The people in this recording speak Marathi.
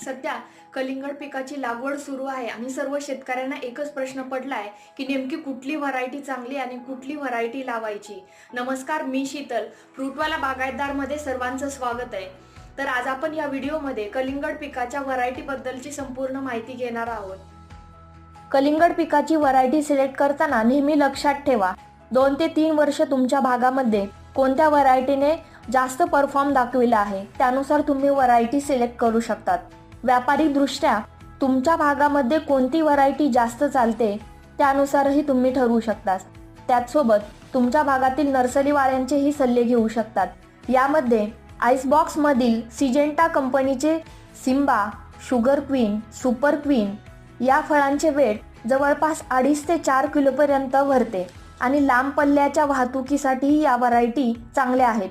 सध्या कलिंगड पिकाची लागवड सुरू आहे आणि सर्व शेतकऱ्यांना एकच प्रश्न पडलाय की नेमकी कुठली व्हरायटी चांगली आणि कुठली व्हरायटी लावायची. नमस्कार, मी शीतल, फ्रूटवाला बागायतदार मध्ये सर्वांचं स्वागत आहे. तर आज आपण या व्हिडिओमध्ये कलिंगड पिकाच्या व्हरायटी बद्दलची संपूर्ण माहिती घेणार आहोत. कलिंगड पिकाची व्हरायटी सिलेक्ट करताना नेहमी लक्षात ठेवा 2 ते 3 वर्ष तुमच्या भागामध्ये कोणत्या व्हरायटीने जास्त परफॉर्म दाखविला आहे त्यानुसार तुम्ही व्हरायटी सिलेक्ट करू शकतात. व्यापारिक दृष्ट्या तुमच्या भागामध्ये कोणती व्हरायटी जास्त चालते त्यानुसारही तुम्ही ठरवू शकता. त्याचसोबत तुमच्या भागातील नर्सरीवाल्यांचेही सल्ले घेऊ शकतात. यामध्ये आईसबॉक्स मधील सिजेंटा कंपनीचे Simba, sugar queen, super queen या फळांचे वेट जवळपास 2.5 ते 4 किलोपर्यंत भरते आणि लांब पल्ल्याच्या वाहतुकीसाठी या व्हरायटी चांगल्या आहेत.